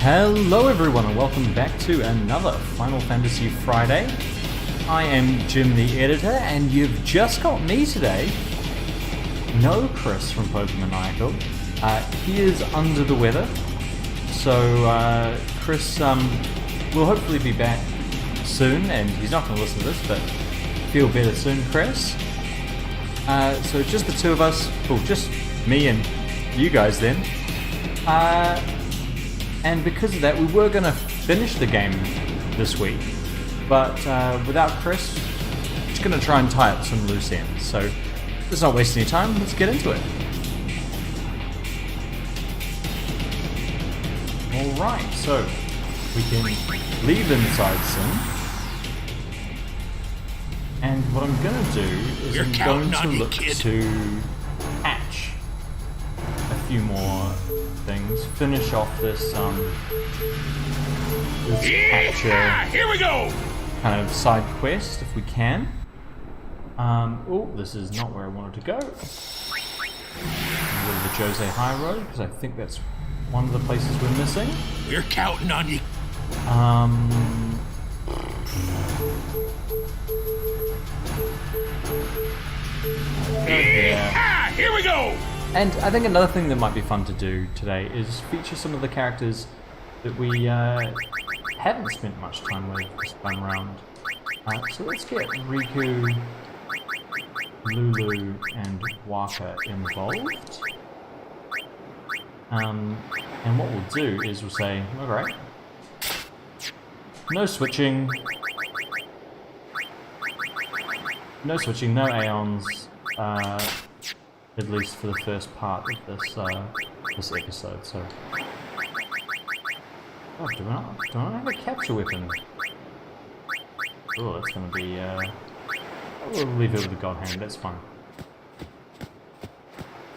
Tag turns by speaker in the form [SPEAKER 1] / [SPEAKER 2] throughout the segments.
[SPEAKER 1] Hello everyone and welcome back to another Final Fantasy Friday. I am Jim the editor and you've just got me today. No Chris from Pokemon Idol. He is under the weather. So Chris will hopefully be back soon, and he's not going to listen to this, but feel better soon, Chris. So just the two of us, well, just me and you guys then. And because of that, we were going to finish the game this week, but without Chris, just going to try and tie up some loose ends. So let's not waste any time, let's get into it. Alright, so we can leave inside Sin. And what I'm going to do is I'm going to look to hatch a few more things, finish off this capture
[SPEAKER 2] here we go!
[SPEAKER 1] kind of side quest if we can. Oh, this is not where I wanted to go. Go to the Jose High Road because I think that's one of the places we're missing.
[SPEAKER 2] We're counting on you.
[SPEAKER 1] Yeah.
[SPEAKER 2] Here we go!
[SPEAKER 1] And I think another thing that might be fun to do today is feature some of the characters that we haven't spent much time with this time around. So let's get Riku, Lulu, and Waka involved. And what we'll do is we'll say, alright, no switching, no Aeons, at least for the first part of this this episode. So, oh, do I not have a capture weapon? Oh, that's going to be. We'll leave it with the God Hand. That's fine.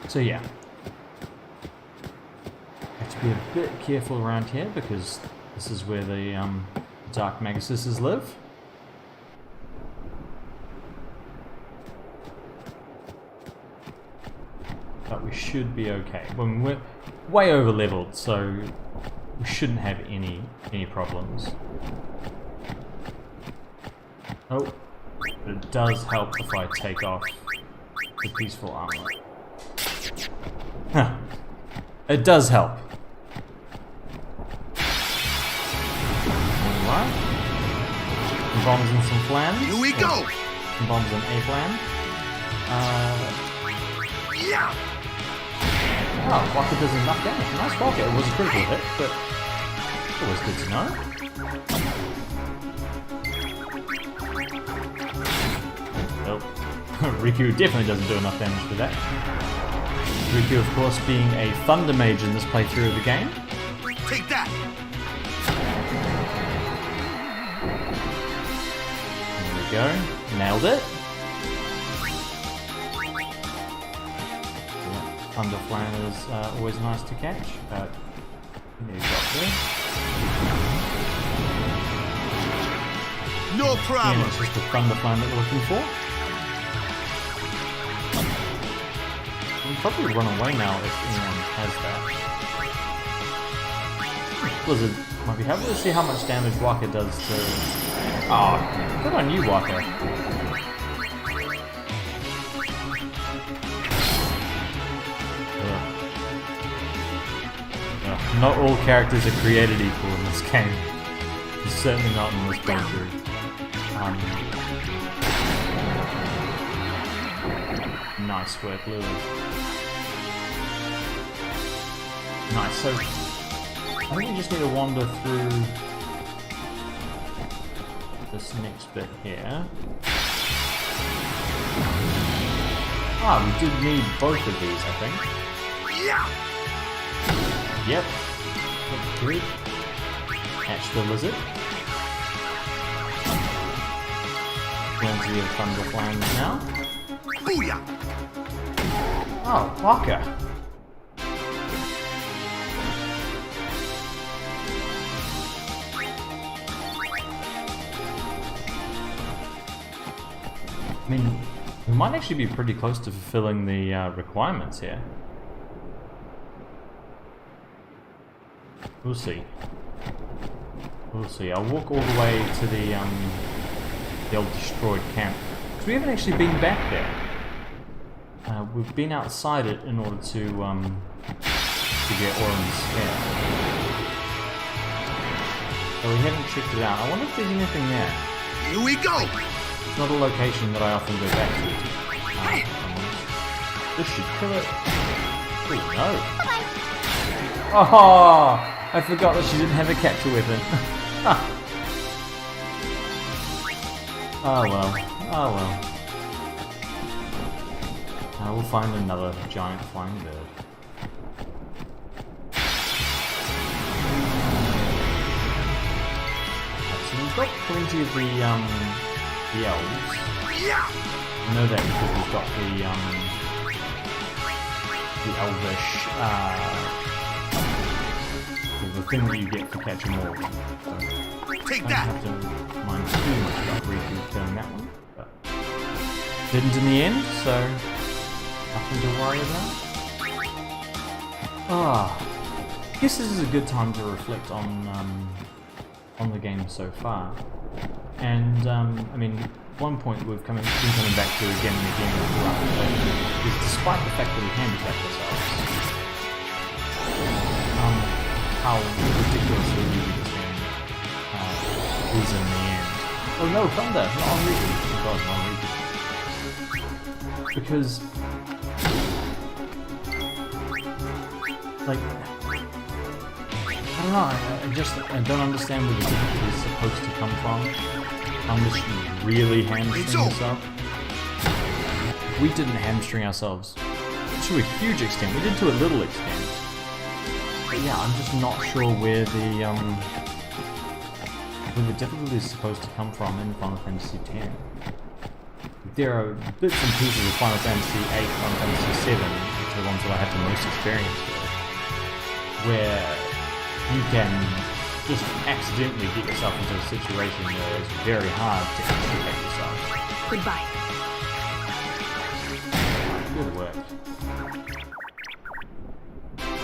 [SPEAKER 1] So yeah, have to be a bit careful around here because this is where the Dark Magasuses live. But we should be okay. Well, we're way over leveled, so we shouldn't have any problems. Oh, but it does help if I take off the peaceful armor. Huh. It does help. Alright. Some bombs and some flans.
[SPEAKER 2] Here we go!
[SPEAKER 1] Some bombs and a flan.
[SPEAKER 2] Yeah!
[SPEAKER 1] Oh, Waka does enough damage. Nice Waka. It was a critical hit, but always good to know. Nope. Riku definitely doesn't do enough damage for that. Riku, of course, being a Thunder Mage in this playthrough of the game.
[SPEAKER 2] Take that!
[SPEAKER 1] There we go. Nailed it. Thunder Flan is always nice to catch, but there you go there.
[SPEAKER 2] No problem.
[SPEAKER 1] And it's just the Thunder Flan that we're looking for. We can probably run away now if anyone has that. Blizzard might be happy to see how much damage Waka does to... Oh, good on you, Waka. Not all characters are created equal in this game. Certainly not in this playthrough. Nice work, Lily. Nice, so I think we just need to wander through this next bit here. Ah, we did need both of these, I think.
[SPEAKER 2] Yeah!
[SPEAKER 1] Yep. Good. Catch the lizard. Plenty of Thunder Flames now.
[SPEAKER 2] Booyah!
[SPEAKER 1] Oh, Waka. I mean, we might actually be pretty close to fulfilling the requirements here. We'll see. We'll see. I'll walk all the way to the old destroyed camp. Because we haven't actually been back there. We've been outside it in order to get Oren's spare. So we haven't checked it out. I wonder if there's anything there.
[SPEAKER 2] Here we go.
[SPEAKER 1] It's not a location that I often go back to. This should kill it. Oh no. Bye-bye. Oh, I forgot that she didn't have a capture weapon. Oh well. Oh well. We'll find another giant flying bird. So we've got plenty of the elves.
[SPEAKER 2] Yeah.
[SPEAKER 1] I know that because we've got the elvish the thing that you get for catching all. So
[SPEAKER 2] Take
[SPEAKER 1] don't
[SPEAKER 2] that.
[SPEAKER 1] have to mind too much about Riku killing that one, but didn't in the end, so nothing to worry about. I guess this is a good time to reflect on the game so far. And I mean, one point we've been coming back to again and again throughout the play is despite the fact that we handicapped ourselves, how ridiculously easy this game is in the end. Oh no, Thunder! Not on Riku. Oh god, not on Riku. Because like, I don't know, I don't understand where the difficulty is supposed to come from. Unless you really hamstring yourself. We didn't hamstring ourselves to a huge extent. We did to a little extent. But yeah, I'm just not sure where the difficulty is supposed to come from in Final Fantasy X. There are bits and pieces of Final Fantasy VIII, Final Fantasy VII, which are the ones that I have the most experience with, where you can just accidentally get yourself into a situation where it's very hard to extricate yourself.
[SPEAKER 3] Goodbye.
[SPEAKER 1] Good work.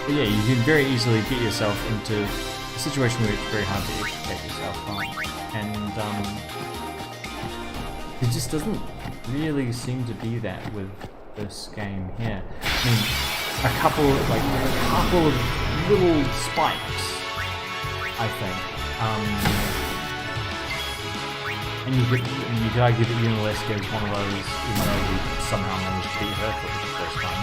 [SPEAKER 1] But yeah, you can very easily get yourself into a situation where it's very hard to extricate yourself from. And it just doesn't really seem to be that with this game here. I mean, a couple of little spikes, I think. And you could argue that Unalesca is one of those, even though we somehow managed to beat her for the first time.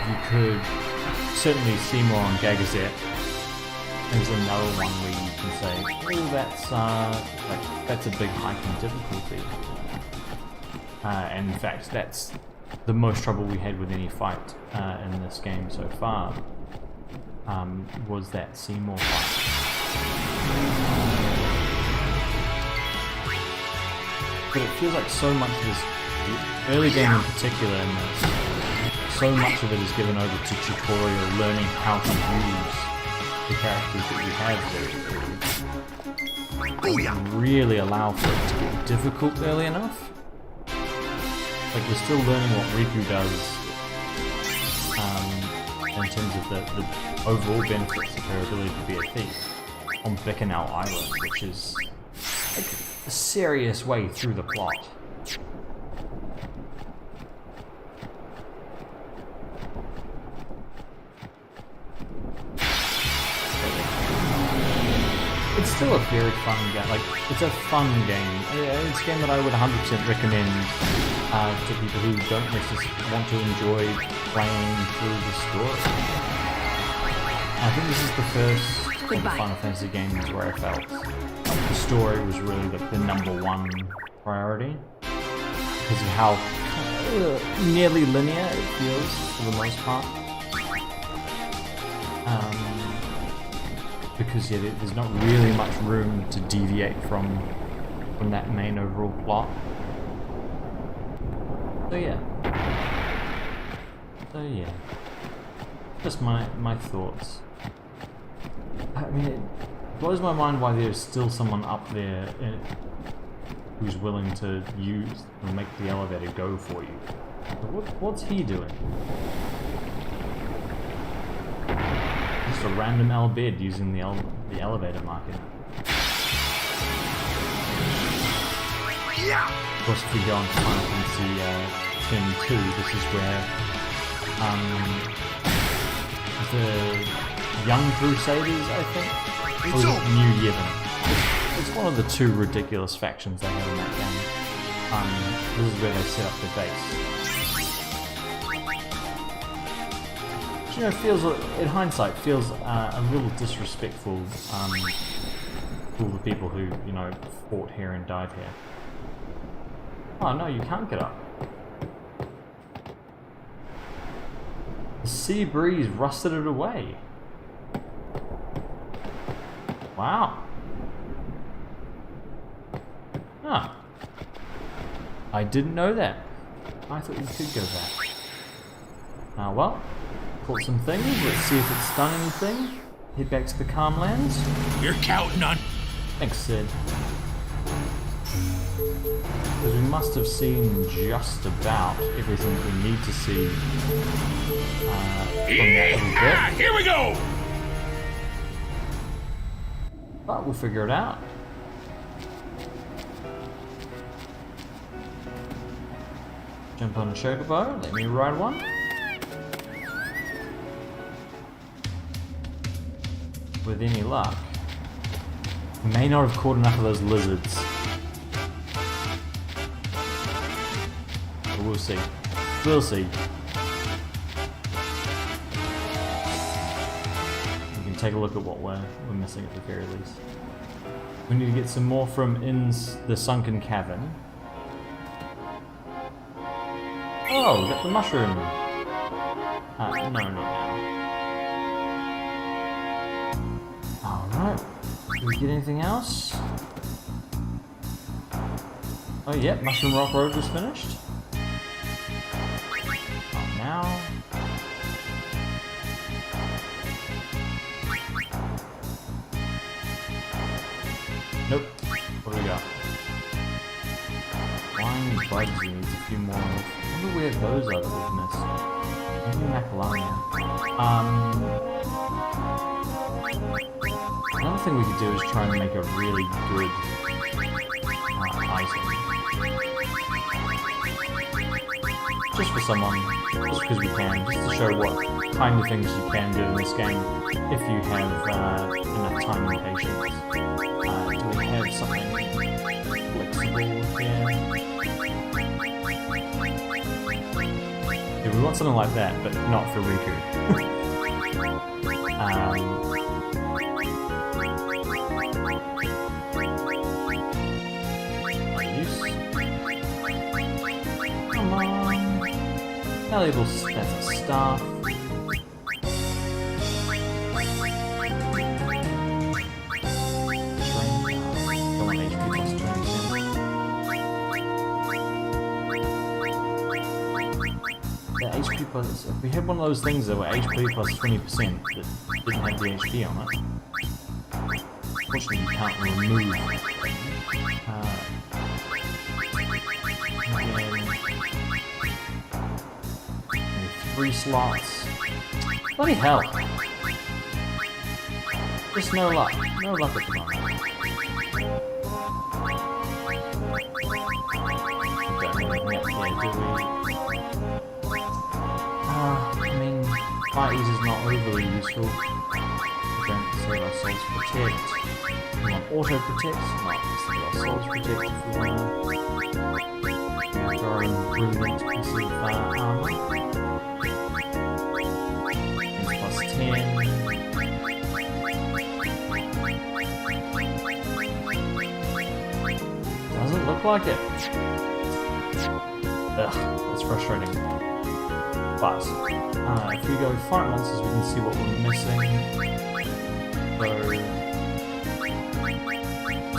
[SPEAKER 1] You could certainly see more on Gagazet. There's another one where you can say, oh, that's a big hike in difficulty. And in fact, that's the most trouble we had with any fight in this game so far. Was that Seymour fight. But it feels like so much of this, the early game in particular in this, so much of it is given over to tutorial, learning how to use the characters that you have there. It doesn't really allow for it to get difficult early enough. Like, we're still learning what Riku does in terms of the overall benefits of her ability to be a thief on Bacchanal Island, which is like a serious way through the plot. It's still a very fun game. Like, it's a fun game. It's a game that I would 100% recommend to people who don't necessarily want to enjoy playing through the story. I think this is the first Final Fantasy games where I felt the story was really the number one priority because of how nearly linear it feels for the most part. Because yeah, there's not really much room to deviate from that main overall plot. So yeah, just my thoughts. I mean, it blows my mind why there's still someone up there who's willing to use or make the elevator go for you. What's he doing? a random L bed using the elevator marker.
[SPEAKER 2] Yeah.
[SPEAKER 1] Of course, if we go on to Final Fantasy 22, this is where the Young Crusaders, I think, or is it New Yevon? It's one of the two ridiculous factions they have in that game. This is where they set up their base. Which, you know, feels, in hindsight, feels a little disrespectful to all the people who, you know, fought here and died here. Oh no, you can't get up. The sea breeze rusted it away. Wow. Huh. I didn't know that. I thought you could go back. Well, caught some things. Let's see if it's done anything. Head back to the calm lands.
[SPEAKER 2] You're counting on.
[SPEAKER 1] Thanks, Sid. Because we must have seen just about everything that we need to see from that little bit.
[SPEAKER 2] Here we go.
[SPEAKER 1] But we'll figure it out. Jump on a chocobo, let me ride one. With any luck. May not have caught enough of those lizards. But we'll see. We'll see. We can take a look at what we're missing at the very least. We need to get some more from the sunken cavern. Oh, we got the mushroom. No, not now. Alright. Did we get anything else? Oh, yeah, Mushroom Rock Road was finished. Oh, now. Nope. What do we got? Flying bugs, we need a few more. I wonder where those are that we've missed. Maybe Macalania. Another thing we could do is try and make a really good item. Just for someone, just because we can, just to show what kind of things you can do in this game if you have enough time and patience. Do we have something flexible here? Yeah, we want something like that, but not for Riku. Come on. Valuable, that's a staff. HP plus, if we had one of those things that were HP plus 20% that didn't have the HP on it, unfortunately you can't remove again, 3 slots. Bloody hell. Just no luck. No luck at the moment. Don't know anything up here, do we? I mean, Fire Ease is not overly useful. We don't save ourselves protect. We want auto protect, not save ourselves protect if we want to go our own brilliant piece of armor. And plus 10. Doesn't look like it. Ugh, that's frustrating. But if we go fight monsters, we can see what we're missing.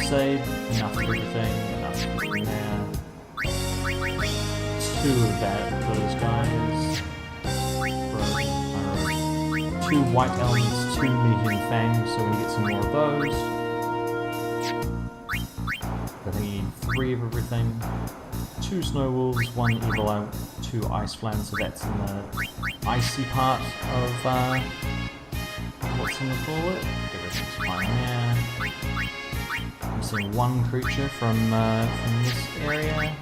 [SPEAKER 1] So, save, enough of everything, enough of everything there. 2 of those guys. 2 white elements, 2 medium fangs, so we need to get some more of those. I think you need 3 of everything. 2 snow wolves, 1 evil out, 2 ice flans, so that's in the icy part of the what's in the bullet? Everything's fine there. I'm seeing one creature from this area.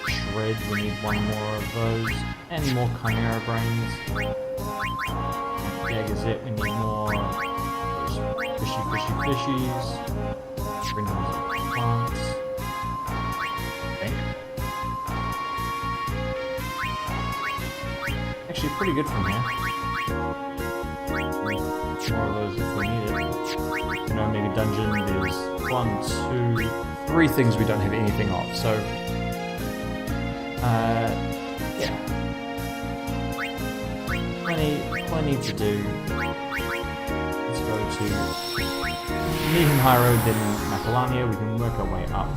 [SPEAKER 1] Shred, we need one more of those. And more Chimera Brains. Gagazet, we need more of those fishies. Bring them to plants. Okay. Actually, pretty good from here. More of those if we need it. In our mega dungeon, there's 1, 2, 3 things we don't have anything of. So, yeah, plenty to do. Let's go to Needham High Road, then Macalania. We can work our way up.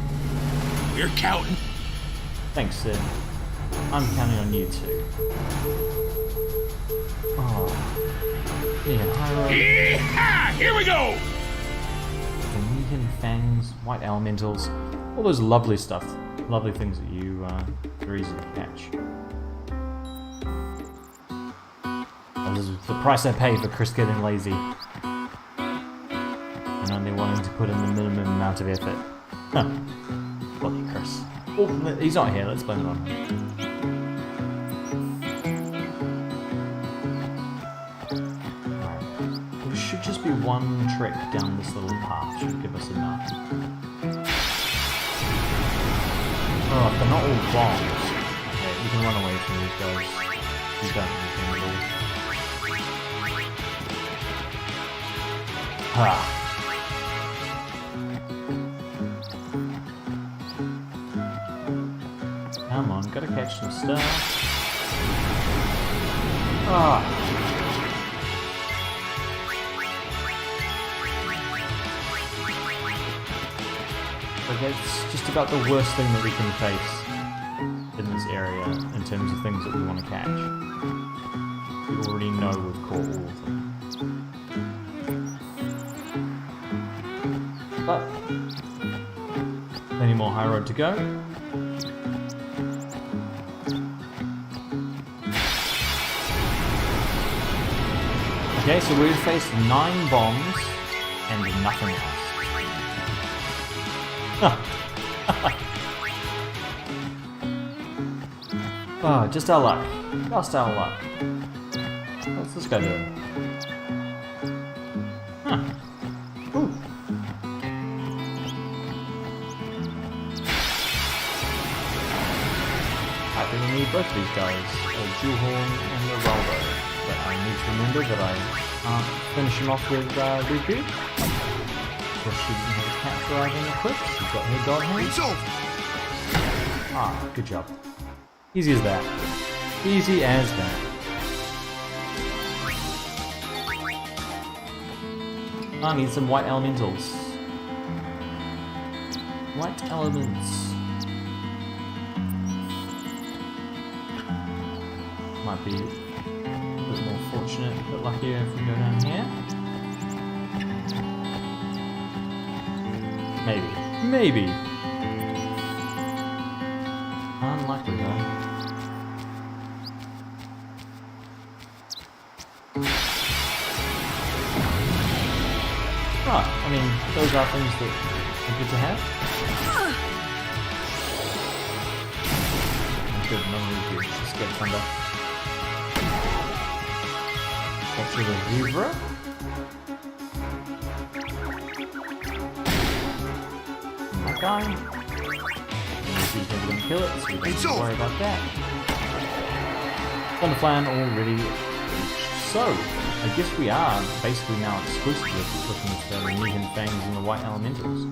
[SPEAKER 2] We're counting.
[SPEAKER 1] Thanks, Sid. I'm counting on you too. Oh. Needham High Road.
[SPEAKER 2] Yeehaw! Here we go!
[SPEAKER 1] The Needham Fangs, White Elementals, all those lovely stuff. Lovely things that you are easy to catch. This is the price I pay for Chris getting lazy. And only wanting to put in the minimum amount of effort. Huh. Bloody Chris. Oh, he's not here, let's blame it on him. Right. There should just be one trek down this little path, should give us enough. Oh, they're not all bombs. Okay, we can run away from these guys. We don't need them at all. Ha! Come on, gotta catch some stuff. Ah! But that's just about the worst thing that we can face in this area in terms of things that we want to catch. We already know we've caught all of them. But plenty more high road to go. Okay, so we've faced 9 bombs and nothing else. Oh, just our luck. Just our luck. What's this guy doing? Huh. Ooh. I think we need both of these guys, a Jewhorn and a Raldo. But I need to remember that I can't finish him off with Riku. Because she didn't have a cat driving equipped, she's got her god hand. Ah, good job. Easy as that. Easy as that. I need some white elementals. White elements. Might be a bit more fortunate, but luckier if we go down here. Maybe. Maybe. Unlikely though. Oh, I mean, those are things that are good to have. Good, none of these good. Just get thunder. Capture the Vivra. That guy. He's never gonna kill it, so we don't need to worry about that. Thunderflan already finished. So, I guess we are basically now exclusively looking at the Needham Fangs and the White Elementals.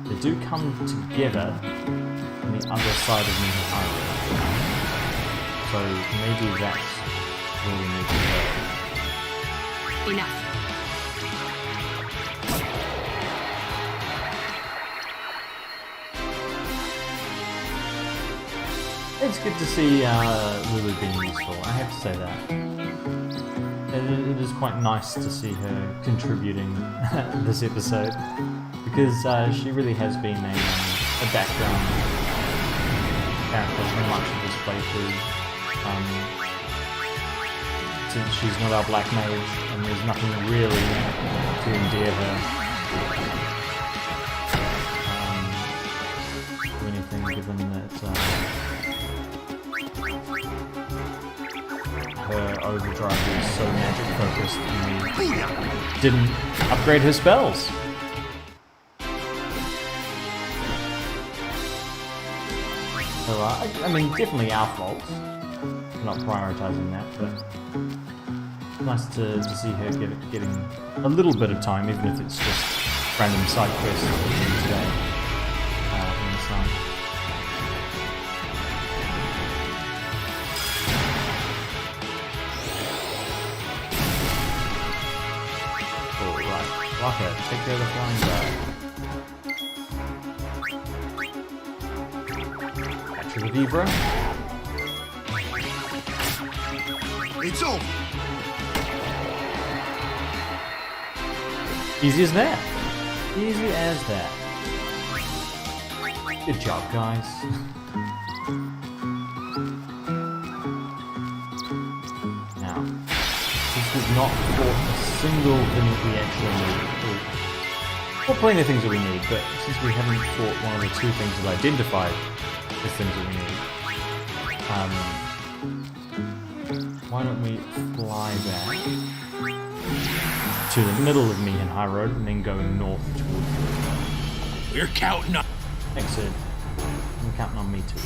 [SPEAKER 1] They do come together on the other side of Needham Highway. So maybe that's where we need to go.
[SPEAKER 3] Enough.
[SPEAKER 1] It's good to see Lulu being useful, I have to say that. It is quite nice to see her contributing this episode, because she really has been a background character for much of this playthrough. since she's not our black mage, and there's nothing really to endear her to anything, given that her overdrive is so magic focused, and we didn't upgrade her spells. So, I mean, definitely our fault for not prioritizing that, but nice to see her getting a little bit of time, even if it's just random side quests that we're doing today in the sun. Alright, Waka, take care of the flying guy. Capture the Vibra.
[SPEAKER 2] It's over.
[SPEAKER 1] Easy as that. Easy as that. Good job, guys. Now, since we've not fought a single thing that we actually need, we're playing the things that we need, but since we haven't fought one of the two things that identified as things that we need, why don't we fly back to the middle of Mihan High Road and then go north towards...
[SPEAKER 2] We're counting on...
[SPEAKER 1] Thanks, Sid. I'm counting on me too.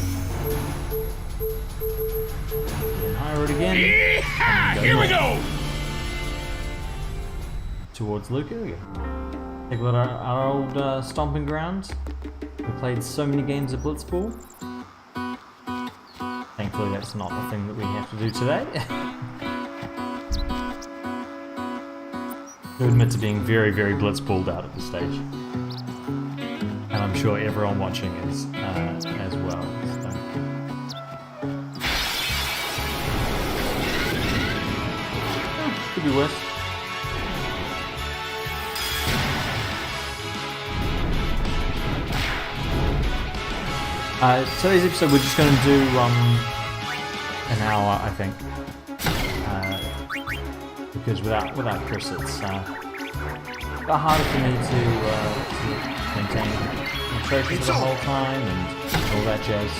[SPEAKER 1] Mihan High Road again.
[SPEAKER 2] Yeehaw! Here we go!
[SPEAKER 1] Towards Lucaria. Take a look at our old stomping grounds. We played so many games of Blitzball. Thankfully that's not the thing that we have to do today. I admit to being very, very blitzballed out at this stage. And I'm sure everyone watching is as well. So. Could be worse. Today's episode we're just going to do an hour, I think. Because without Chris, it's harder for me to maintain concentration for the whole time and all that jazz.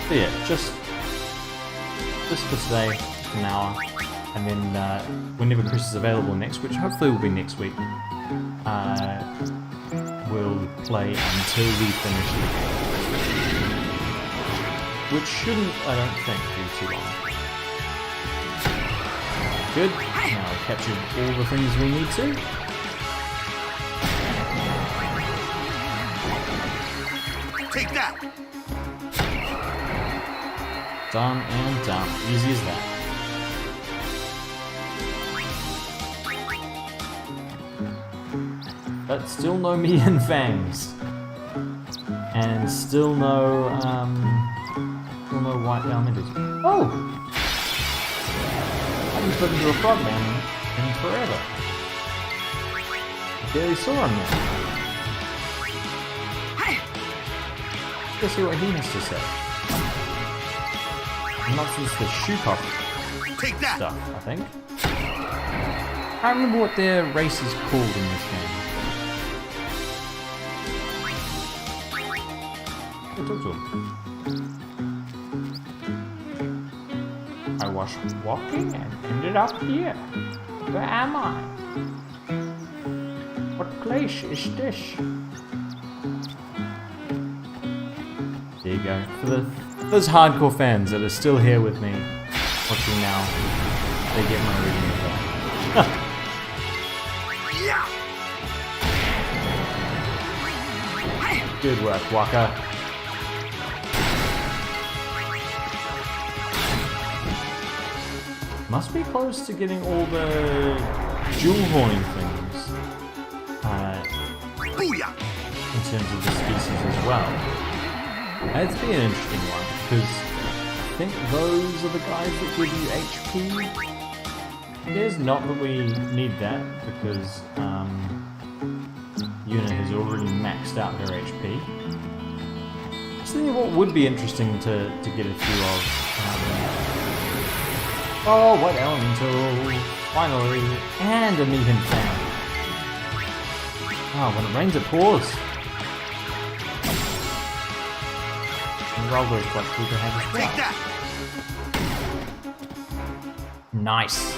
[SPEAKER 1] So yeah, just for today, just an hour, and then whenever Chris is available next, which hopefully will be next week, we'll play until we finish the game, which shouldn't, I don't think, be too long. Good. Now I've captured all the things we need to.
[SPEAKER 2] Take that!
[SPEAKER 1] Done and done. Easy as that. But still no Mian Fangs. And still no white elementals. Oh! I haven't spoken to a frogman in forever. I barely saw him now. Let's see what he has to say. Not since the shoe-pop stuff, I think. I can't remember what their race is called in this game. Go talk to him. I was walking and ended up here. Where am I? What place is this? There you go. For those hardcore fans that are still here with me, watching now, they get my reading of that. Good work, Waka. Must be close to getting all the jewel horning things in terms of the species as well. That'd be an interesting one, because I think those are the guys that give you HP. There's not that we need that, because Yuna has already maxed out her HP. So what would be interesting to get a few of Oh, what elemental? Finally, and a meat and fan. Oh, when it rains, it pours. And Roldo is quite cool to have as well.
[SPEAKER 2] Take that.
[SPEAKER 1] Nice.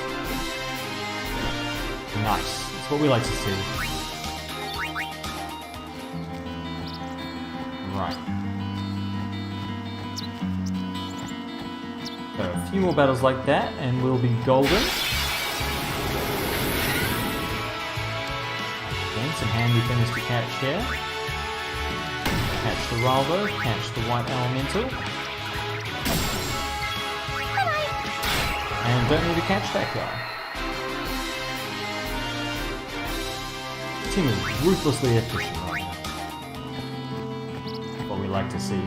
[SPEAKER 1] Nice. That's what we like to see. Right. So a few more battles like that and we'll be golden. Again, some handy things to catch here. Catch the Raldo, catch the white elemental. And don't need to catch that guy. The team is ruthlessly efficient right now. What we like to see.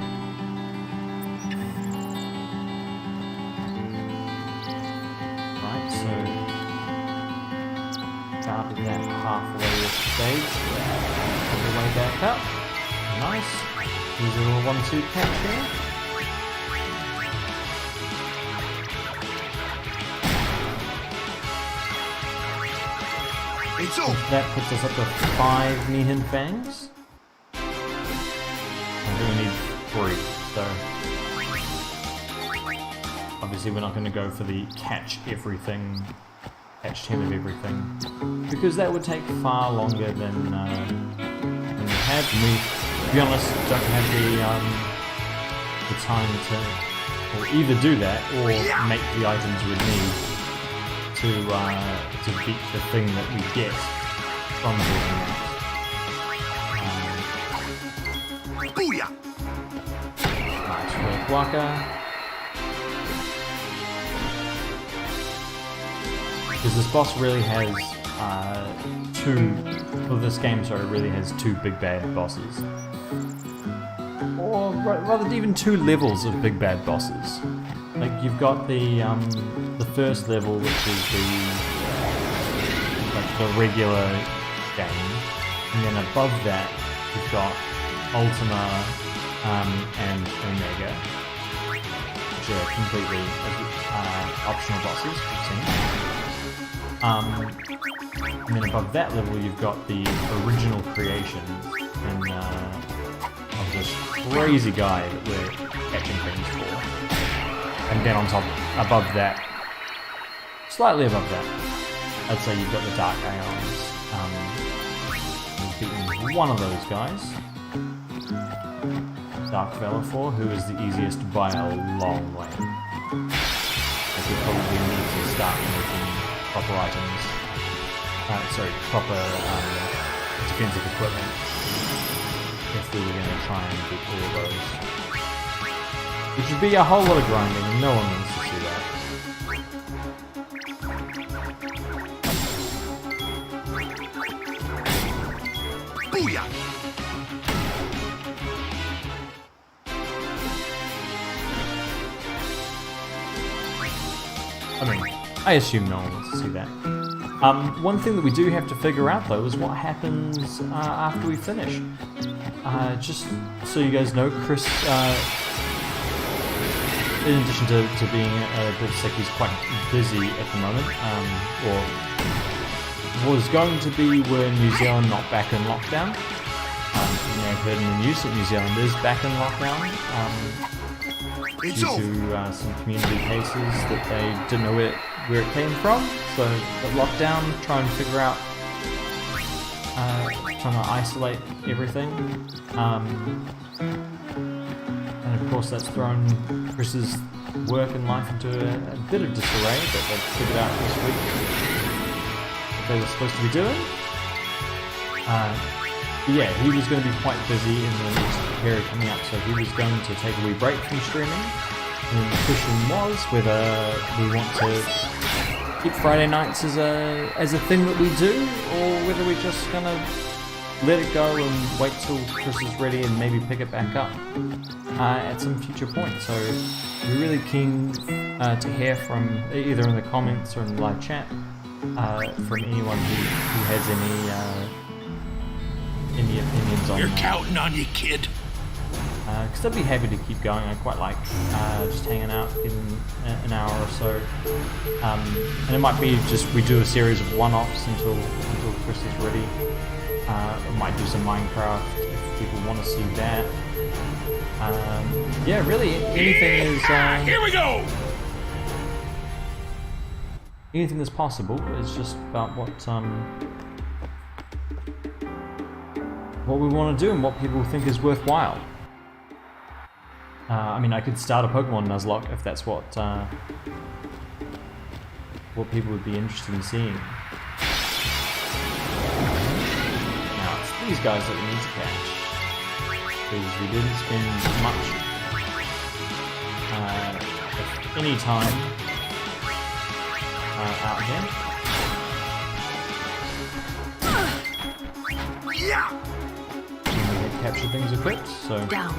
[SPEAKER 1] Right, so start with that halfway of stage. All the way back up. Nice. Use a little 1-2 catch here.
[SPEAKER 2] It's over.
[SPEAKER 1] That puts us up to 5 Nihin Fangs. I think we need 3, so obviously we're not going to go for the catch 10 of everything, because that would take far longer than we have. And we, to be honest, don't have the time to either do that or make the items we need to beat the thing that we get from doing that.
[SPEAKER 2] Booyah!
[SPEAKER 1] Nice work, Waka. Because this boss really has this game really has 2 big bad bosses. Or rather even 2 levels of big bad bosses. Like you've got the first level, which is the regular game, and then above that you've got Ultima and Omega, which are completely optional bosses. And then above that level you've got the original creations of this crazy guy that we're catching things for. And then on top, above that, slightly above that, I'd say you've got the Dark Aeons. We've beaten one of those guys. Dark Velafor, who is the easiest by a long way. I could probably need to start making proper items. Proper defensive equipment if we were going to try and beat all of those. Which would be a whole lot of grinding, and no one wants to see that.
[SPEAKER 2] Booyah!
[SPEAKER 1] I mean, I assume no one wants to see that. One thing that we do have to figure out though is what happens after we finish. Just so you guys know, Chris, in addition to being a bit sick, he's quite busy at the moment, or was going to be were New Zealand not back in lockdown. You may have heard in the news that New Zealand is back in lockdown due to some community cases that they didn't know where it came from. So the lockdown, try and figure out, trying to isolate everything. And of course that's thrown Chris's work and life into a bit of disarray, but they've figured out this week what they were supposed to be doing. But yeah, he was going to be quite busy in the next period coming up, so he was going to take a wee break from streaming. And the question was whether we want to keep Friday nights as a thing that we do, or whether we're just going to let it go and wait till Chris is ready and maybe pick it back up at some future point. So we're really keen to hear from either in the comments or in the live chat from anyone who has any opinions on
[SPEAKER 2] We're
[SPEAKER 1] that.
[SPEAKER 2] counting on you, kid.
[SPEAKER 1] because I'd be happy to keep going. I quite like just hanging out in an hour or so. And it might be just we do a series of one-offs until Chris is ready. I might do some Minecraft if people want to see that. Yeah, really, anything is...
[SPEAKER 2] Here we go!
[SPEAKER 1] Anything is possible. It's just about what we want to do and what people think is worthwhile. I mean, I could start a Pokemon Nuzlocke if that's what people would be interested in seeing. Now, it's these guys that we need to catch. Because we didn't spend much, if any time, out here.
[SPEAKER 2] Yeah!
[SPEAKER 1] Capture things equipped, so...
[SPEAKER 3] Down.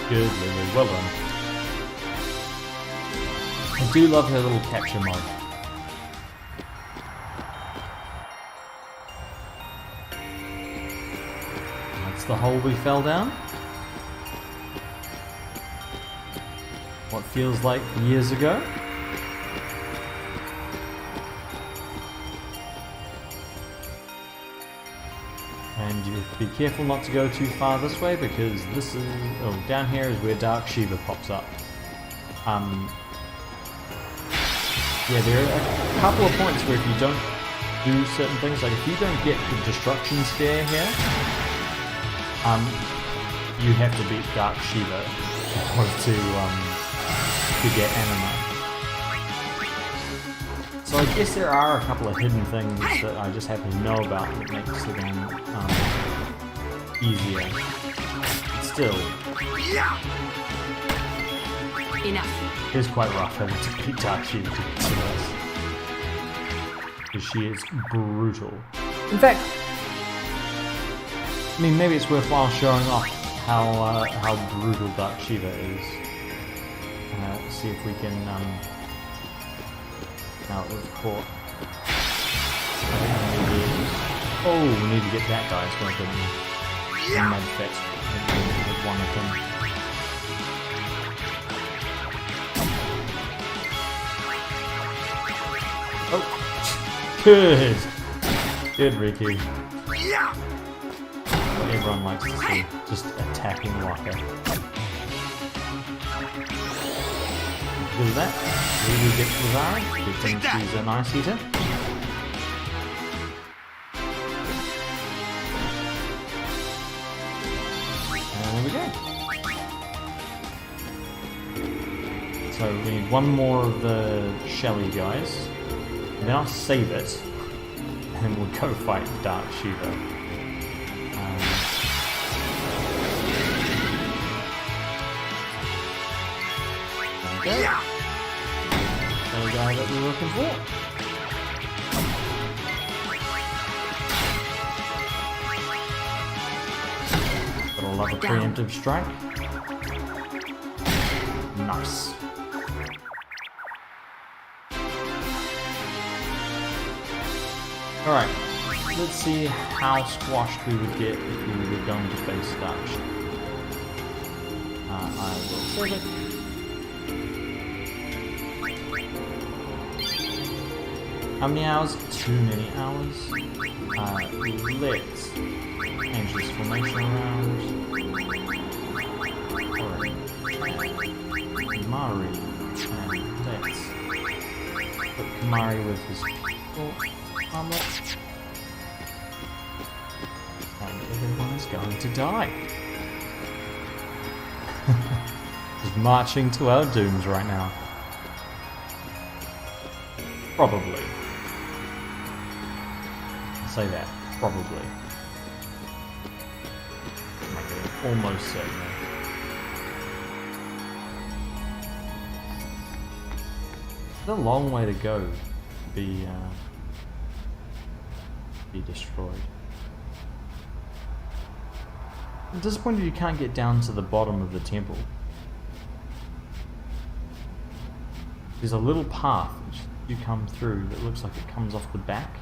[SPEAKER 1] Good, Lulu, well done. I do love her little capture mod. That's the hole we fell down. What feels like years ago. And you have to be careful not to go too far this way because this is... Oh, down here is where Dark Shiva pops up. Yeah, there are a couple of points where if you don't do certain things, like if you don't get the Destruction Sphere here, you have to beat Dark Shiva in order to get Anima. So I guess there are a couple of hidden things that I just happen to know about that makes the game easier. But still,
[SPEAKER 3] Enough.
[SPEAKER 1] it is quite rough having to beat Dark Shiva to get to this. Because she is brutal. In fact, I mean, maybe it's worthwhile showing off how brutal Dark Shiva is. See if we can... Now it was caught. Oh, we need to get that guy as well, didn't we? Med fit with one of them. Oh, good! Good, Riku. What everyone likes to see, just attacking Waka. Because of that, we will get Lazari. Good thing she's an Ice Eater. And there we go. So we need one more of the Shelly guys. And then I'll save it. And then we'll go fight Dark Shiva. There we go. The guy that we're looking for. Gotta love a preemptive strike. Nice. Alright, let's see how squashed we would get if we were going to face Dark Shiva. I will save it. How many hours? Too many hours. Let's change this formation around. Alright. Kamari. And let's put Kamari with his armlet. And everyone is going to die. Just marching to our dooms right now. Probably. Say that, probably. Almost certainly. It's a long way to go to be destroyed. I'm disappointed you can't get down to the bottom of the temple. There's a little path which you come through that looks like it comes off the back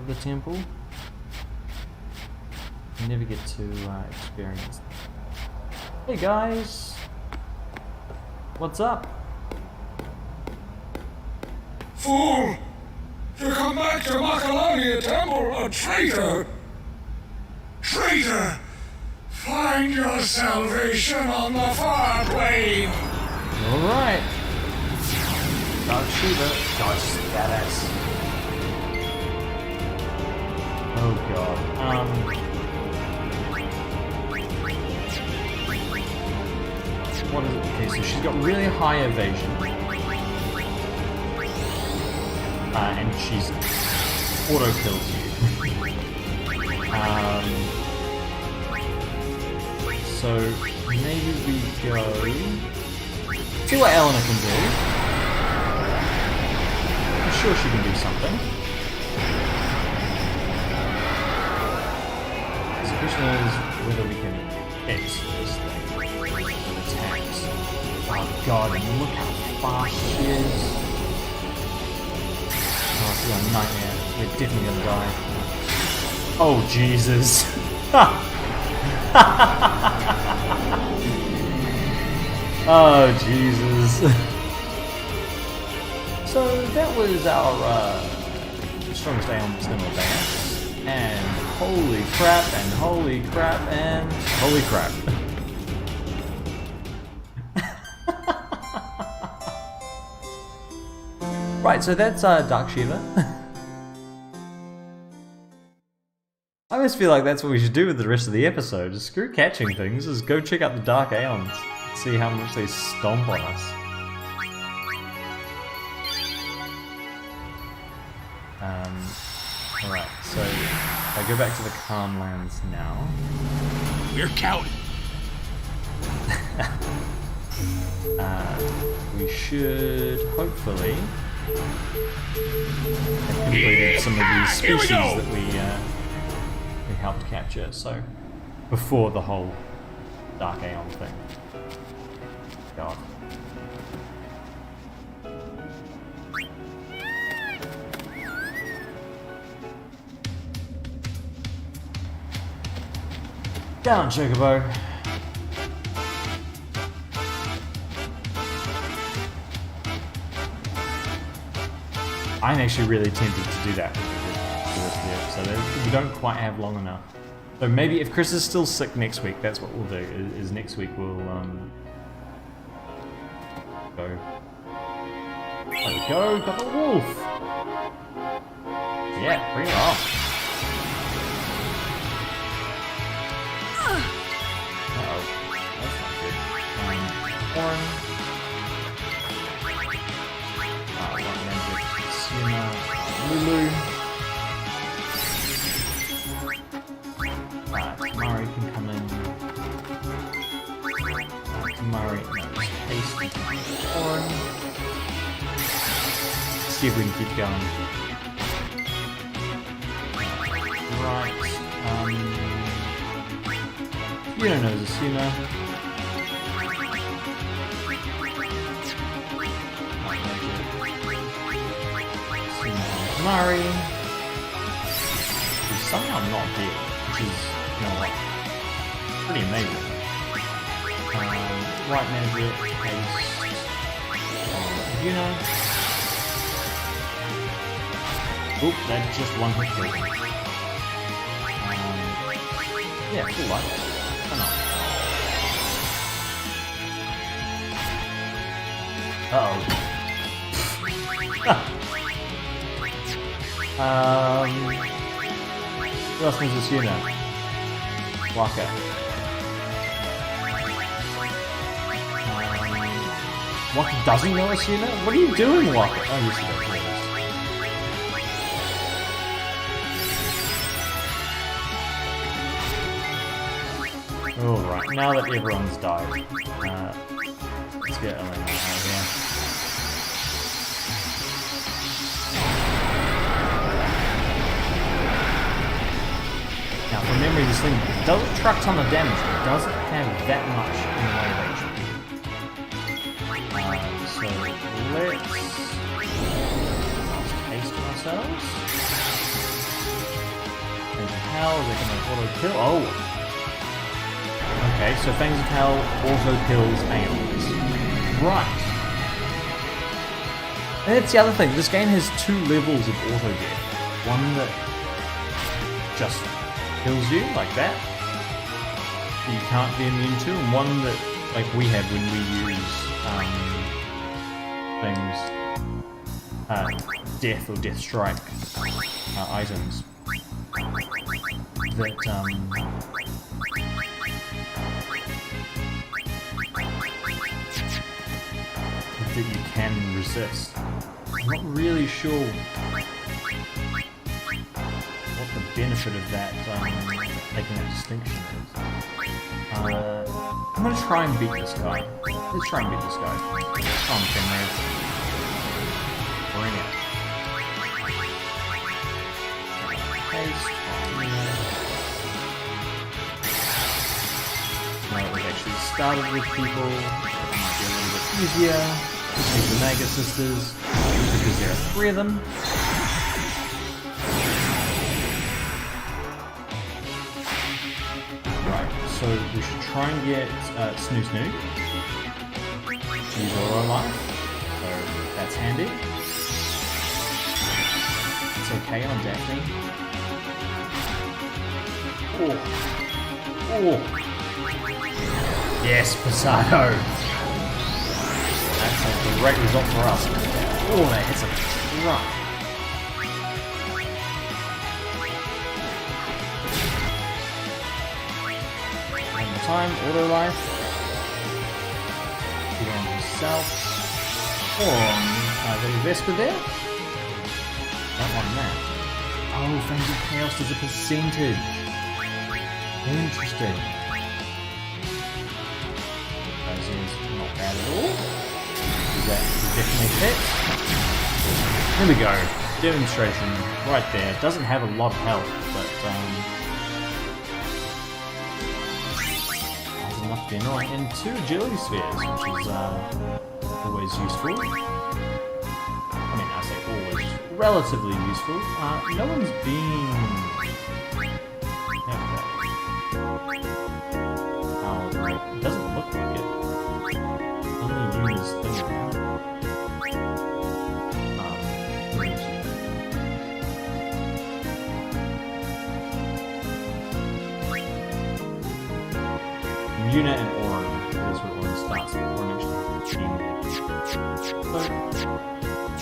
[SPEAKER 1] of the temple. You never get to experience that. Hey guys! What's up?
[SPEAKER 2] Fool! To come back to Macalonia Temple, a traitor! Traitor! Find your salvation on the far plane!
[SPEAKER 1] Alright. Dark Shiva. Gosh, badass. Oh god. What is it? Okay, so she's got really high evasion. And she's auto-kills you. So maybe we go... See what Eleanor can do. I'm sure she can do something. The question is whether we can hit this thing with attacks. Oh god, and look how fast she is. Oh, this is a nightmare. We're definitely gonna die. Oh, Jesus. Oh, Jesus. So, that was our strongest Aeon that's gonna advance. And holy crap, and holy crap, and holy crap. Right, so that's Dark Shiva. I almost feel like that's what we should do with the rest of the episode. Just screw catching things, just go check out the Dark Aeons. See how much they stomp on us. Alright, so I go back to the Calm Lands now.
[SPEAKER 2] We're counting.
[SPEAKER 1] We should hopefully have completed some of these species that we helped capture, so before the whole Dark Aeon thing. God. Down, Chocobo. I'm actually really tempted to do that with the episode. We don't quite have long enough. So maybe if Chris is still sick next week, that's what we'll do. Is next week we'll go. There we go. Got the wolf. Yeah, bring it on. Uh-oh. That's not good. Horn. One magic. Sienna. Lulu. Right, Mari can come in. Mari, no, Hasty. Horn. See if we can keep going. Right, you don't know Zasuna. Mari. Who's somehow not dead, which is, you know what, pretty amazing. White magic, haste. You know. Oop, that's just one hit kill. Yeah, full life. Why not? Who else needs this unit? Waka. Waka doesn't know this unit? What are you doing, Waka? Oh, yes, he does. Alright, now that everyone's died, let's get Elena out of here. Now, from memory, this thing doesn't truck ton of damage, but it doesn't have that much in the way of HP. So let's haste ourselves. Fangs of Hell, is that gonna auto-kill? Oh! Okay, so Fangs of Hell auto-kills Aeons. Right. And that's the other thing, this game has two levels of auto-death. One that just kills you, like that, you can't be immune to, and one that, like we have when we use death or death strike items that that you can resist. I'm not really sure what the benefit of that making that distinction is. I'm gonna try and beat this guy. Let's try and beat this guy. Come on, Penrose. Bring it. Haste. Now that we've actually started with people, it might be a little bit easier to take the Mega Sisters, because there are 3 of them. So we should try and get Snoo Snoo. Use Auto Life, so that's handy. It's okay on Daphne. Oh. Oh. Yes, Pasado. That's a great result for us. Oh, that hits a truck. Time, auto life. Either on himself or on the Vesper there. Don't want that. Oh, Fangs of Chaos is a percentage. Interesting. That is not bad at all. Is that definitely fit? There we go. Demonstration right there. Doesn't have a lot of health, but enough to be annoying, and 2 agility spheres, which is always useful. I mean, I say always, relatively useful. No one's been... Oh, great. It doesn't look like it. Only Yuna's thing about it. Yuna and Auron is what Auron starts with. Auron actually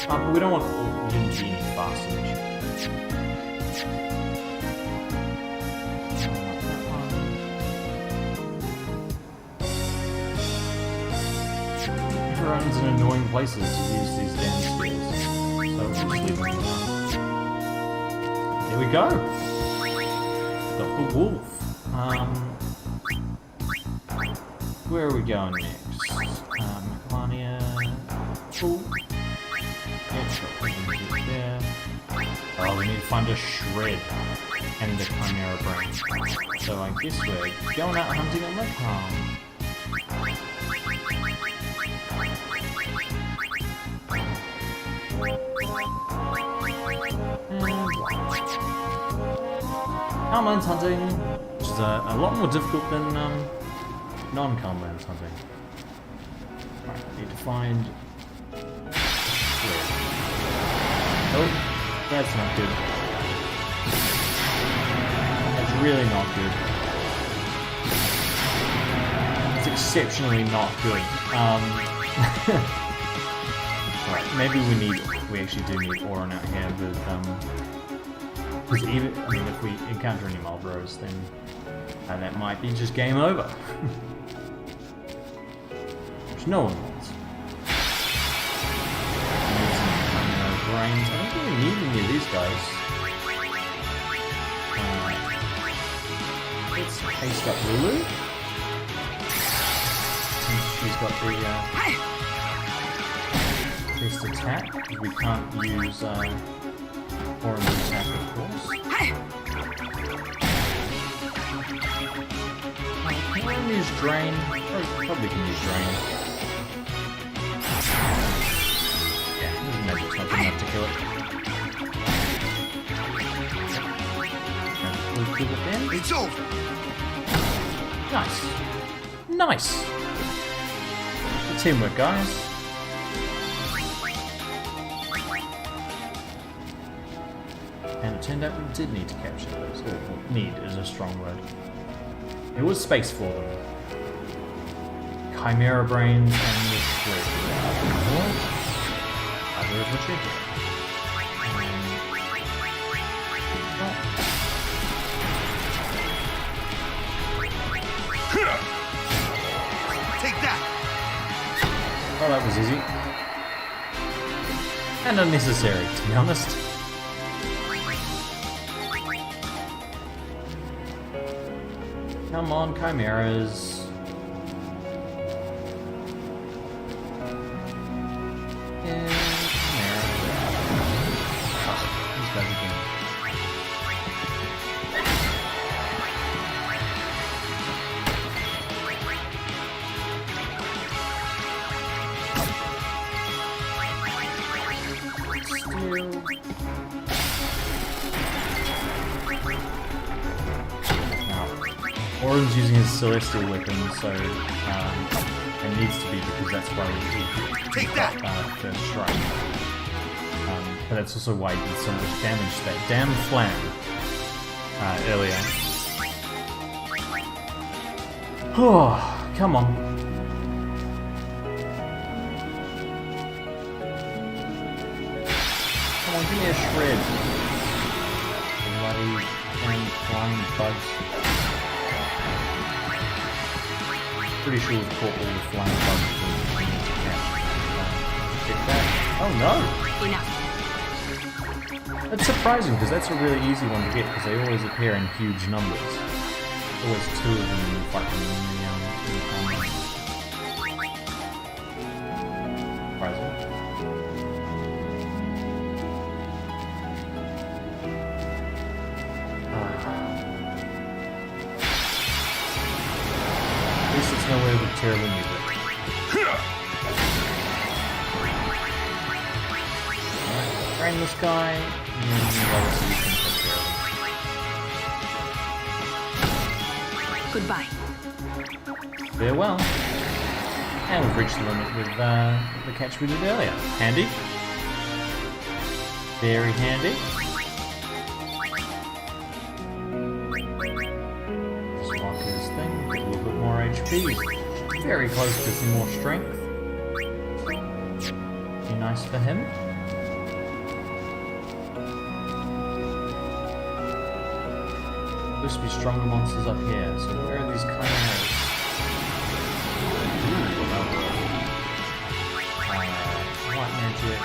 [SPEAKER 1] but we don't want Yuna to be any faster than Everyone's in annoying places to use these damn skills. So we'll just leave them alone. There we go! Dr. Wolf. Where are we going next? Macalania. Cool. There. Oh, we need to find a shred and the Chimera brain. So I guess we're going out hunting on the farm. Calmlands hunting, which is a lot more difficult than non-Calmlands hunting. Right, need to find... Oh, that's not good. That's really not good. It's exceptionally not good. Right, maybe we actually do need Auron out here with, because even, I mean, if we encounter any Marlboros, then that might be just game over. Which no one wants. Brains. I don't really need any of these guys. Let's paste up Lulu. Since she's got the best attack, we can't use Auron's attack, of course. Can I use Drain? Probably can use Drain. Magic's not good enough to kill it. kill at the end.
[SPEAKER 2] It's over.
[SPEAKER 1] Nice. Nice. Good teamwork, guys. And it turned out we did need to capture those. Or need is a strong word. It was space for them. Chimera brains and the shred. Other of the trigger.
[SPEAKER 2] Take that.
[SPEAKER 1] Oh, that was easy. And unnecessary, to be honest. Come on, chimeras. Yeah, chimera. Oh, these guys again. Orin's using his celestial weapon, so it needs to be because that's why he
[SPEAKER 2] Take that
[SPEAKER 1] first strike. But that's also why he did so much damage to that damn flam earlier. Oh, come on. Come on, give me a shred. Bloody damn flying bugs. Pretty sure we've caught all the flying bugs we need to catch. Get that. Oh no!
[SPEAKER 3] Enough.
[SPEAKER 1] That's surprising because that's a really easy one to get because they always appear in huge numbers. Always two of them in the fighting in the combat. Surprising. At least it's nowhere with terrible music. Train this guy, and then obviously you can take care of
[SPEAKER 3] Goodbye.
[SPEAKER 1] him. Farewell. And we've reached the limit with the catch we did earlier. Handy. Very handy. Just lock his thing, get a little bit more HP. Very close to some more strength. Be nice for him. Supposed to be stronger monsters up here, so where are these chimeras? White magic.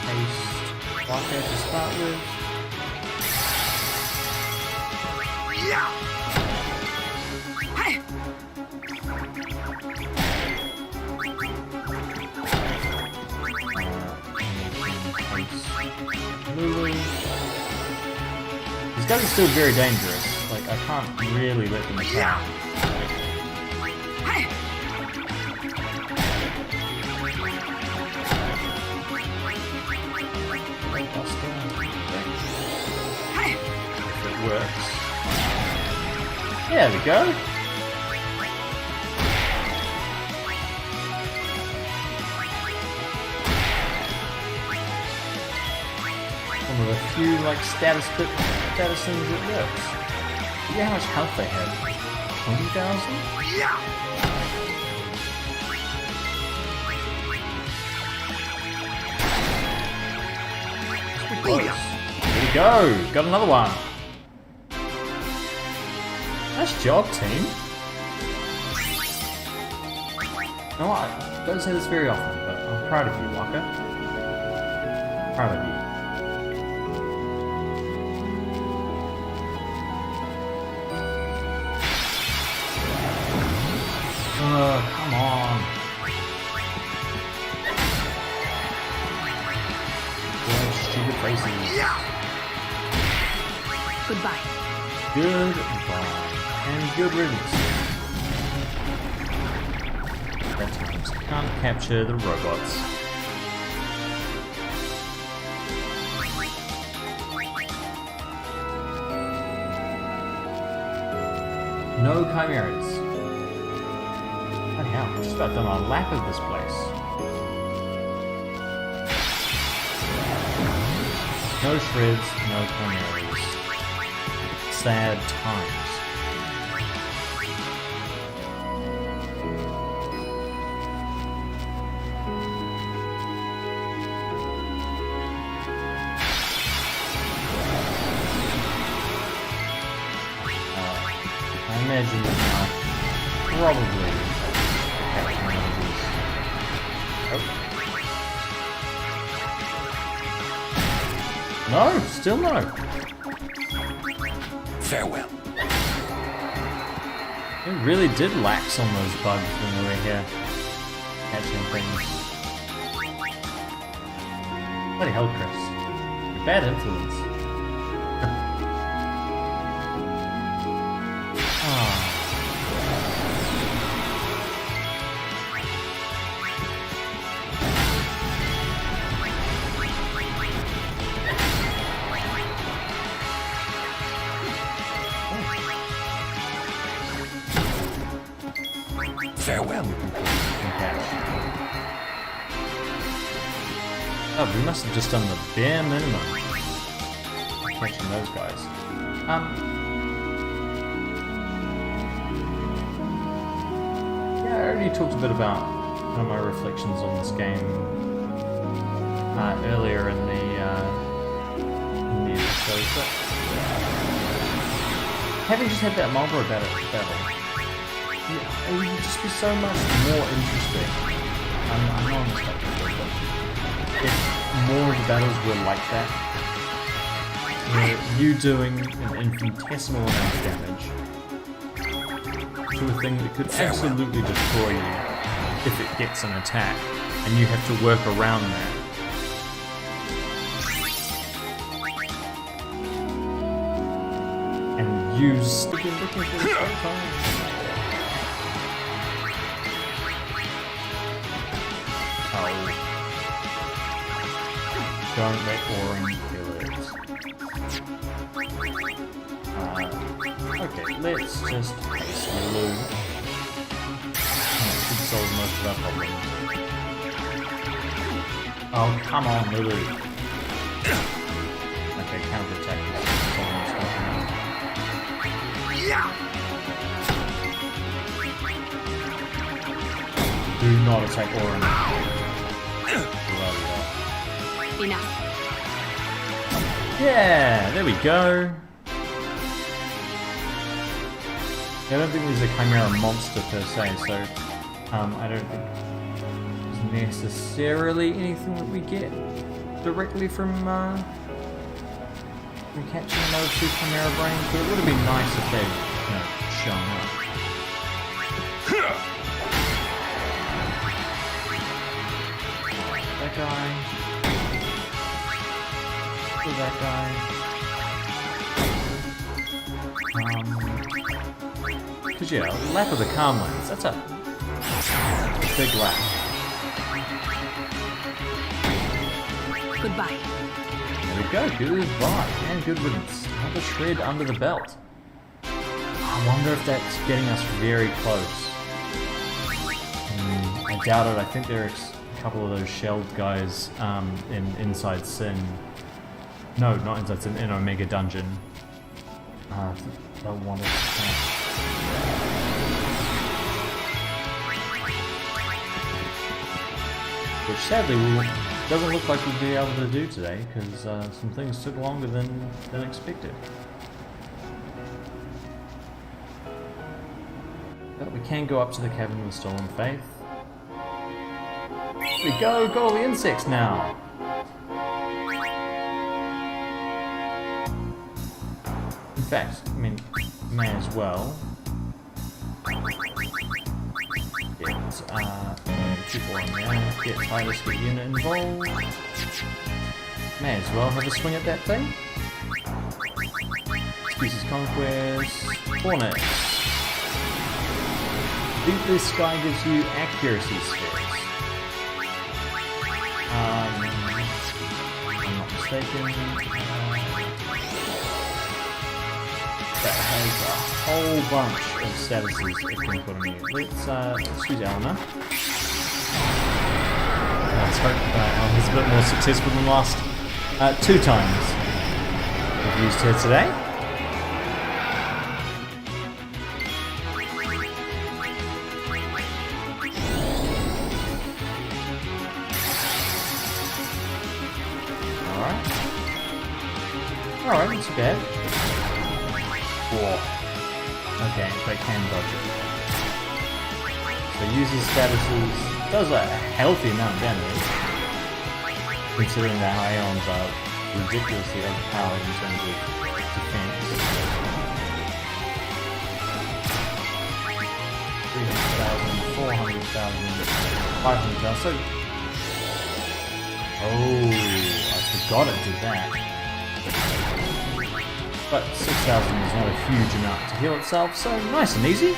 [SPEAKER 1] Haste. Blockhead to start with.
[SPEAKER 2] Yeah.
[SPEAKER 3] Hey.
[SPEAKER 1] These guys are still very dangerous. Like, I can't really let them attack.
[SPEAKER 3] Hey. Hey.
[SPEAKER 1] If it works. There we go. One of a few like status things that works. You know how much health they have? 20,000?
[SPEAKER 2] Yeah.
[SPEAKER 1] Close. There we go. Got another one. Nice job, team. You know what? I don't say this very often, but I'm proud of you, Waka. Proud of you. Come on. Those stupid faces.
[SPEAKER 2] Yeah.
[SPEAKER 3] Goodbye.
[SPEAKER 1] Goodbye. And good riddance. Red times. Can't capture the robots. No chimeras. Bloody hell, I've just about done a lap of this place. No shreds, no chimeras. Sad times. I imagine that now probably catch one of these. Oh. No, still no.
[SPEAKER 2] Farewell.
[SPEAKER 1] We really did lax on those bugs when we were here catching things. Bloody hell, Chris. You're bad influence.
[SPEAKER 2] Farewell.
[SPEAKER 1] Oh, we must have just done the bare minimum. Catching those guys. Yeah, I already talked a bit about kind of my reflections on this game earlier in the episode, but having just had that Marlboro battle, yeah, it would just be so much more interesting. I know I'm expecting it, but if more of the battles were like that, you doing an infinitesimal amount of damage to a thing that could absolutely destroy you if it gets an attack, and you have to work around that. And use sticking looking for the whole time. Don't let Orin kill it. Okay, let's just paste Lulu. That should solve most of our problems. Oh, come on, Lulu. Okay, counterattack is almost working. Do not attack Orin.
[SPEAKER 3] Enough.
[SPEAKER 1] Yeah, there we go. I don't think there's a Chimera monster per se, so I don't think there's necessarily anything that we get directly from catching another two Chimera brains, but it would have been nice if they'd, shown up. That guy. That guy. Cause yeah, lap of the Calmlands, that's a big lap.
[SPEAKER 3] Goodbye.
[SPEAKER 1] There we go, goodbye, and good riddance. Another shred under the belt. I wonder if that's getting us very close. I doubt it, I think there's a couple of those shelled guys in Inside Sin. No, not Inside Sin, in Omega Dungeon. They'll want to catch. Which sadly doesn't look like we'll be able to do today, because some things took longer than expected. But we can go up to the Cavern with Stolen Faith. There we go, got all the insects now! In fact, I mean, may as well get people in there, get Titus, get unit involved. May as well have a swing at that thing. Species Conquest, Hornet. I think this guy gives you accuracy spheres. I'm not mistaken. that has a whole bunch of statuses it can put on you. Let's use Eleanor. Let's hope Eleanor's a bit more successful than the last 2 times we've used her today. Alright, not too bad. Whoa. Okay, but can dodge it. So uses statuses, does a healthy amount of damage, considering that Aeons are ridiculously overpowered in terms of defense. 300,000, 400,000, 500,000, so... Oh, I forgot it did that. But 6,000 is not a huge amount to heal itself, so nice and easy.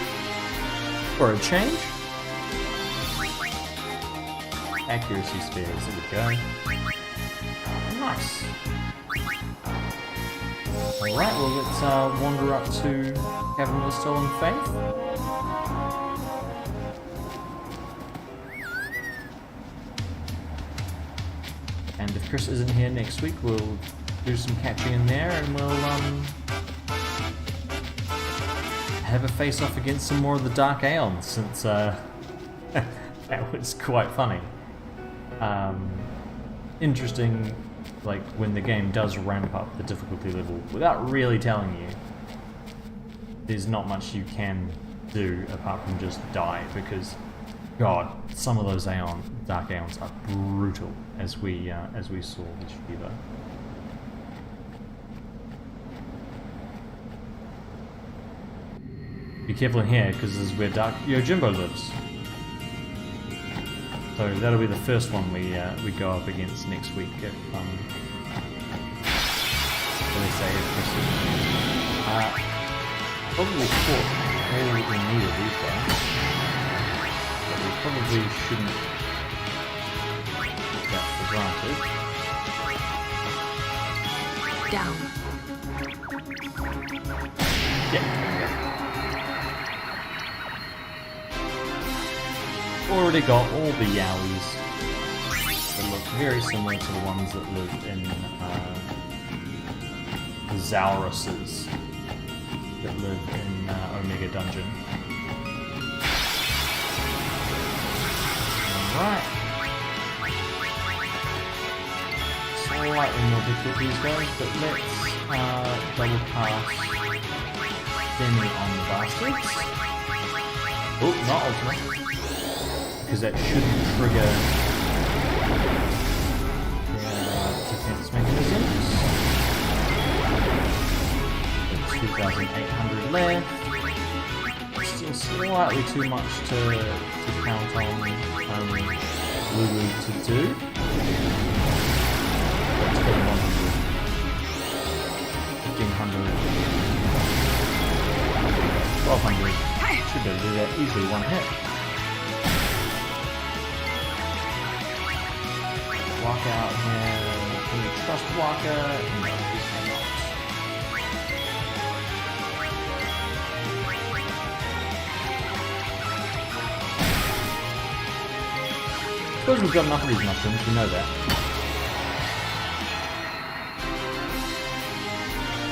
[SPEAKER 1] For a change. Accuracy spears, there we go. Nice. Alright, well let's wander up to Cavern of Stolen Faith. And if Chris isn't here next week, we'll do some catching in there, and we'll have a face-off against some more of the Dark Aeons, since that was quite funny. Interesting, like, when the game does ramp up the difficulty level without really telling you, there's not much you can do apart from just die, because God, some of those Dark Aeons are brutal, as we saw with Shiva. Be careful in here, because this is where Dark Yojimbo lives. So that'll be the first one we go up against next week if they say it's probably caught all we needed these days. But we probably shouldn't take that for granted.
[SPEAKER 3] Down.
[SPEAKER 1] Yeah. Already got all the Yowies that look very similar to the ones that live in the Zauruses that live in Omega Dungeon. Alright. Slightly more difficult these days, but let's double pass Demi on the bastards. Oh, not ultimate. Because that shouldn't trigger defense mechanisms. 2,800 left. Still slightly too much to count on Lulu to do. Let's go to 100. 1,500. 1,200. Should be able to do that easily one hit. Waka out here. Can we trust Waka? No, we cannot. Suppose we've got enough of these mushrooms, we know that.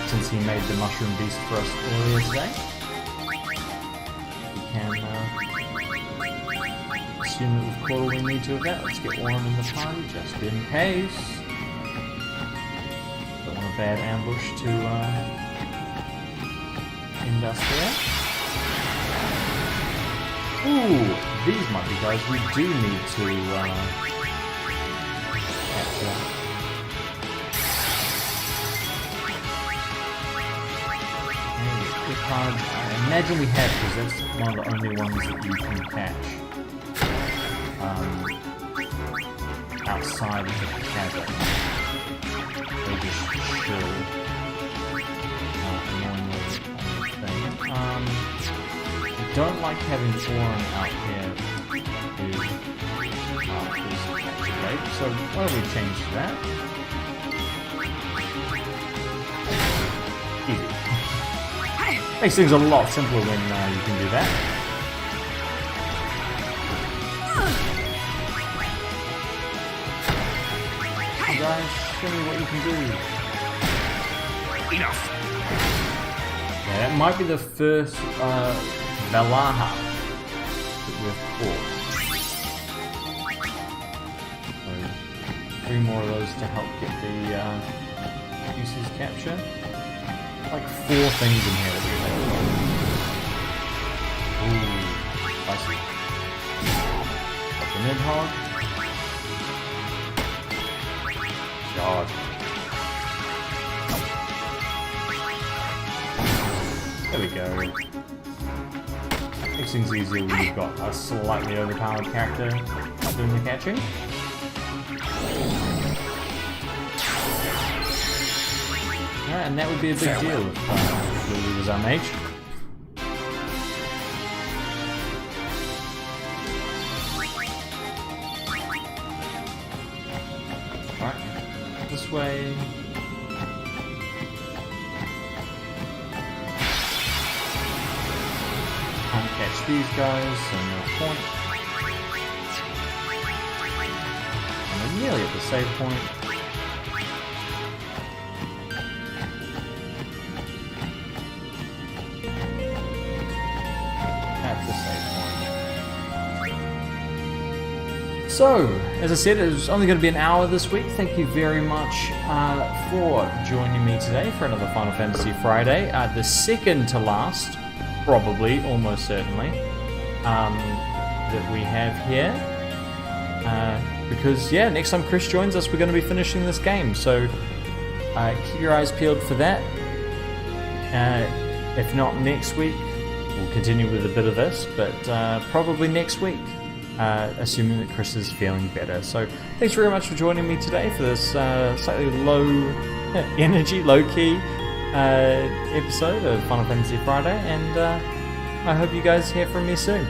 [SPEAKER 1] Since he made the mushroom beast for us earlier today. We can assume that we've caught all we need to of that. Let's get Warren in the party, just in case. Don't want a bad ambush to end us here. Ooh, these might be guys we do need to capture. Quick card, I imagine we have, because that's one of the only ones that you can catch. Outside of the cavern. They just chill annoyingly on the thing. I don't like having Orin out here is late, so why don't we change to that? Easy. Makes things a lot simpler when you can do that. Hey guys, show me what you can do.
[SPEAKER 2] Enough.
[SPEAKER 1] Yeah, that might be the first Valaha that we've caught. So, 3 more of those to help get the pieces capture. Like 4 things in here that we have. Ooh, spicy. Got the Nidhogg. God. There we go. Makes things easier when you've got a slightly overpowered character doing the catching. Yeah, and that would be a big deal if Lily was our mage. Right, this way. Can't catch these guys, so no point. And we're nearly at the save point. So, as I said, it was only going to be an hour this week. Thank you very much for joining me today for another Final Fantasy Friday. The second to last, probably, almost certainly, that we have here. Because, yeah, next time Chris joins us, we're going to be finishing this game. So, keep your eyes peeled for that. If not next week, we'll continue with a bit of this, but probably next week. Assuming that Chris is feeling better. So thanks very much for joining me today for this slightly low energy, low key episode of Final Fantasy Friday, and I hope you guys hear from me soon.